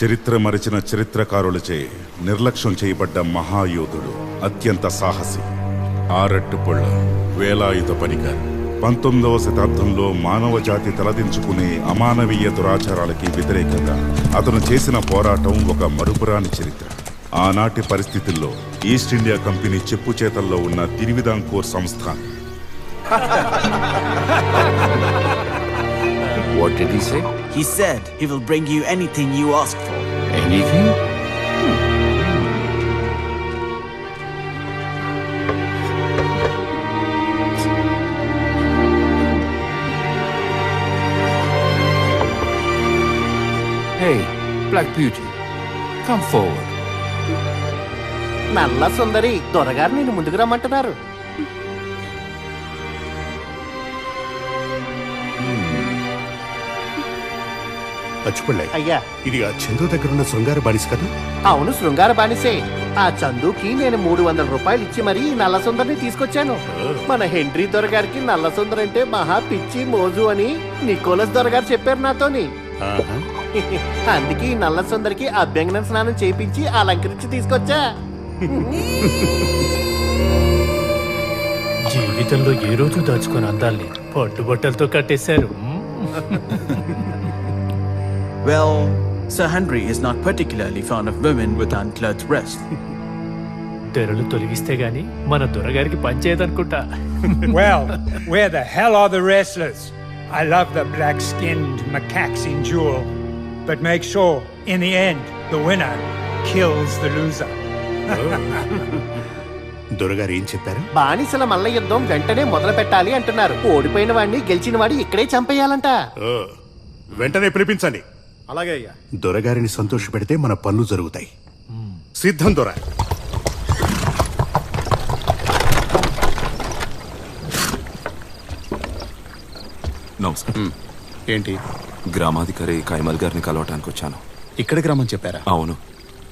చరిత్ర మరిచిన చరిత్రకారులచే నిర్లక్ష్యం చేయబడ్డ మహాయోధుడు, అత్యంత సాహసి, ఆరట్టుపొళ్ళ వేలాయుధ పనికర్. 19వ శతాబ్దంలో మానవ జాతి తలదించుకునే అమానవీయ దురాచారాలకి వ్యతిరేకంగా అతను చేసిన పోరాటం ఒక మరుపురాని చరిత్ర. ఆనాటి పరిస్థితుల్లో ఈస్ట్ ఇండియా కంపెనీ చెప్పు చేతల్లో ఉన్న తిరువిదాంకూర్ సంస్థానం. What did he say? He said he will bring you anything you ask for. Anything? Hey, Black Beauty, come forward. నల్ల సుందరి దొరగారు నేను ముందుకు రమ్మంటున్నారు. పచ్చిపళ్ళాయి అయ్యా, ఇది ఆ చందు దగ్గరున్న శృంగార బానిస కదా? అవును, శృంగార బానిసే. ఆ చందుకి నేను 300 రూపాయలు ఇచ్చి మరీ ఈ నల్ల సుందరిని తీసుకొచ్చాను. మన హెన్రీ దొరగారికి నల్ల సుందరి అంటే మహా పిచ్చి మోజు అని నికోలస్ దొరగారు చెప్పారు నాతోని. అందుకే ఈ నల్ల సుందరికి అభ్యంగన స్నానం చేయించి అలంకరించి తీసుకొచ్చా. జీవితంలో ఏ రోజు దాచుకొని అందాల్ని పట్టుబట్టలతో కట్టేశారు. Well, Sir Henry is not particularly fond of women with unclothed breasts. తెరలు తొలగిస్తే గాని మన దొరగారికి పనిచేయదనుకుంటా. Well, where the hell are the wrestlers? I love the black-skinned macaques in Jewel, but make sure, in the end, the winner kills the loser. దొరగారు ఏం చెప్పారు? బానిసల మల్ల యుద్ధం వెంటనే మొదలు పెట్టాలి అంటున్నారు. ఓడిపోయిన వాడిని గెలిచిన వాడి ఇక్కడే చంపేయాలంట. వెంటనే పిలిపించండి. అలాగే అయ్యా. దొరగారిని సంతోష పెడితే మన పనులు జరుగుతాయి. సిద్ధం దొర. నమస్కారం. ఏంటి? గ్రామాధికారి కైమల్ గారిని కలవటానికి వచ్చాను. ఇక్కడ గ్రామం చెప్పారా? అవును,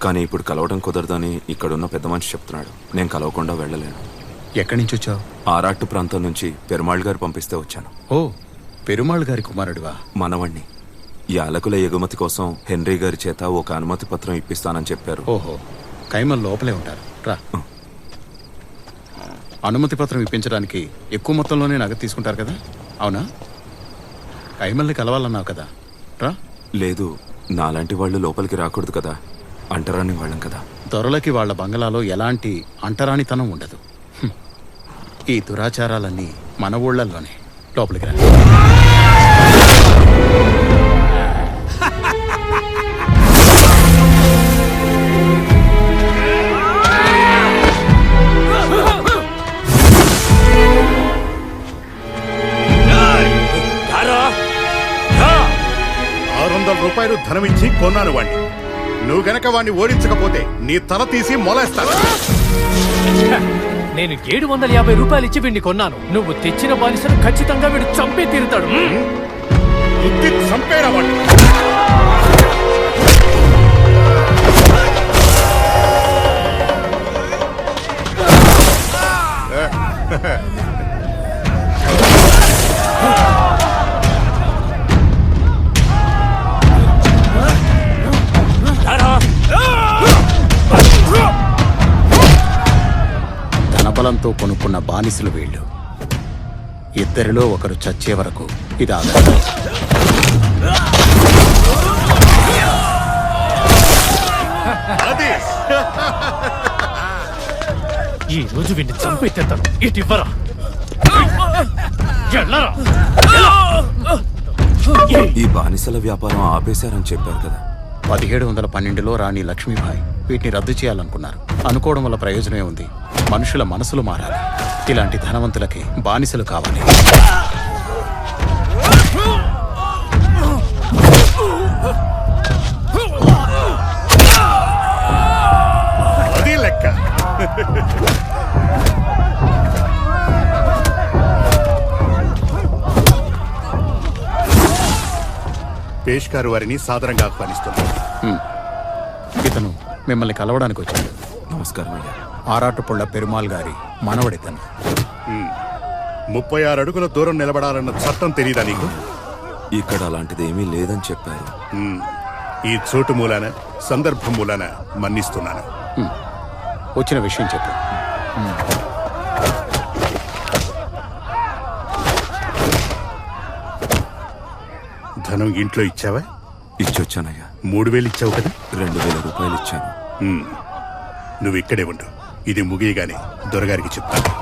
కానీ ఇప్పుడు కలవడం కుదరదని ఇక్కడున్న పెద్ద మనిషి చెప్తున్నాడు. నేను కలవకుండా వెళ్ళలేను. ఎక్కడి నుంచి వచ్చావు? ఆరాట్టు ప్రాంతం నుంచి పెరుమాళ్ గారు పంపిస్తే వచ్చాను. ఓ, పెరుమాళ్ గారి కుమారుడివా? మనవణ్ణి. యాలకుల ఎగుమతి కోసం హెన్రీ గారి చేత ఒక అనుమతి పత్రం ఇప్పిస్తానని చెప్పారు. ఓహో, కైమల్ లోపలే ఉంటారు. రా. అనుమతి పత్రం ఇప్పించడానికి ఎక్కువ మొత్తంలోనే నగదు తీసుకుంటారు కదా? అవునా? కైమల్ని కలవాలన్నావు కదా? రా. లేదు, నాలాంటి వాళ్ళు లోపలికి రాకూడదు కదా, అంటరాని వాళ్ళం కదా. దొరలకి వాళ్ళ బంగళాలో ఎలాంటి అంటరానితనం ఉండదు. ఈ దురాచారాలన్నీ మన ఊళ్ళల్లోనే. లోపలికి రా. రూపాయలు ధనమిచ్చి కొన్నాను వాణ్ణి. నువ్వు గనక వాణ్ణి ఓడించకపోతే నీ తల తీసి మొలేస్తాను. నేను 750 రూపాయలు ఇచ్చి వీడిని కొన్నాను. నువ్వు తెచ్చిన బానిసను ఖచ్చితంగా వీడు చంపే తీరుతాడు. చంపేరా వాణ్ణి. ధనబలంతో కొనుక్కున్న బానిసలు వీళ్ళు. ఇద్దరిలో ఒకరు చచ్చే వరకు ఇది ఆధారం. ఈ రోజు వీడిని చంపెత్తేస్తాను. ఇటు ఇవ్వరా. ఈ బానిసల వ్యాపారం ఆపేశారని చెప్పారు కదా? 1712లో రాణి లక్ష్మీబాయి వీటిని రద్దు చేయాలనుకున్నారు. అనుకోవడం వల్ల ప్రయోజనమే ఉంది. మనుషుల మనసులు మారాలి. ఇలాంటి ధనవంతులకి బానిసలు కావాలి. అది లెక్క. పేష్కారు వారిని సాదరంగా ఆహ్వానిస్తున్నారు. ఇతను మిమ్మల్ని కలవడానికి వచ్చాడు. నమస్కారం అయ్యా. ఆరాటుపుళ్ళ పెరుమాళ్ గారి మనవడితను. 36 అడుగుల దూరం నిలబడాలన్న చట్టం తెలీదా నీకు? ఇక్కడ అలాంటిది ఏమీ లేదని చెప్పారు. ఈ చోటు మూలాన సందర్భం మూలాన మన్నిస్తున్నాను. వచ్చిన విషయం చెప్పు. ధనం ఇంట్లో ఇచ్చావా? ఇచ్చొచ్చానయ్యా. 3000 ఇచ్చావు కదా? 2000 రూపాయలు ఇచ్చాను. నువ్వు ఇక్కడే ఉండు. ఇది ముగియగానే దొరగారికి చెప్తాను.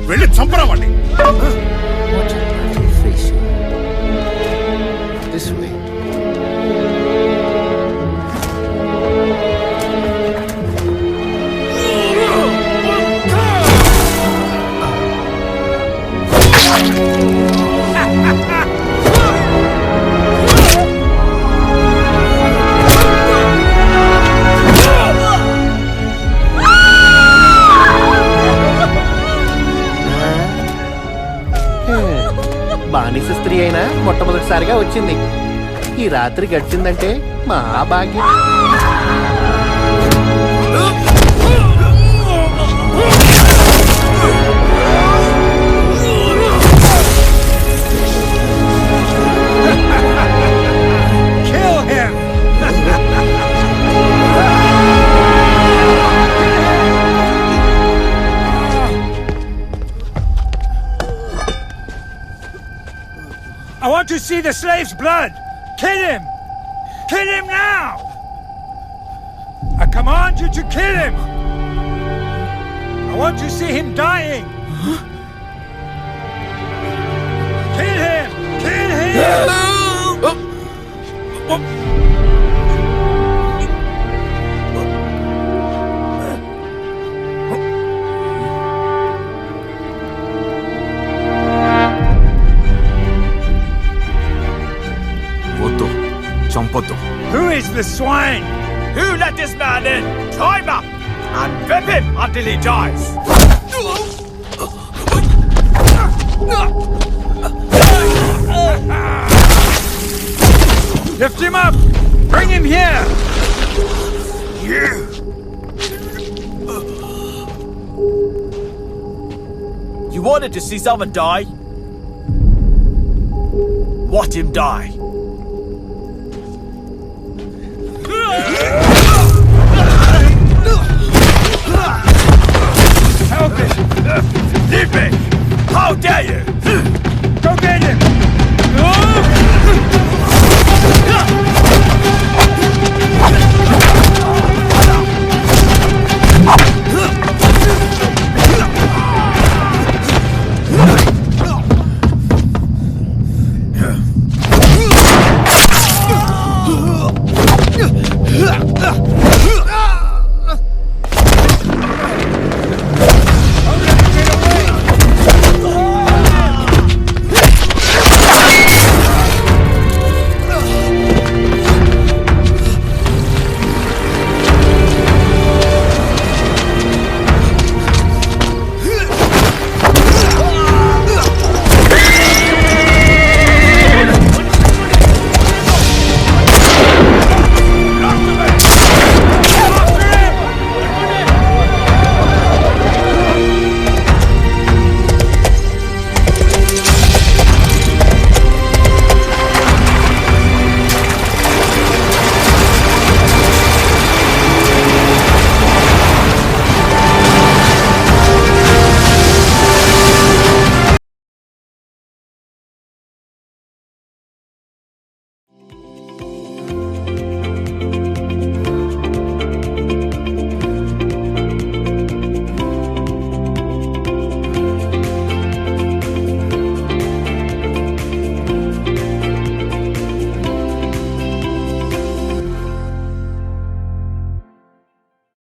వెళ్ళి చంపరామండి. What a lovely face you have. This way. బానిస స్త్రీ అయినా మొట్టమొదటిసారిగా వచ్చింది. ఈ రాత్రి గడిచిందంటే మహాభాగ్యం. Kill him! I want to see the slave's blood! Kill him! Kill him now! I command you to kill him! I want to see him dying! Kill him! Kill him! వద్దు, చంపొద్దు. Who is the swine? Who let this man in? Tie him up and whip him until he dies. Lift him up! Bring him here! You wanted to see someone die? Watch him die. Help him! Leave me! How dare you!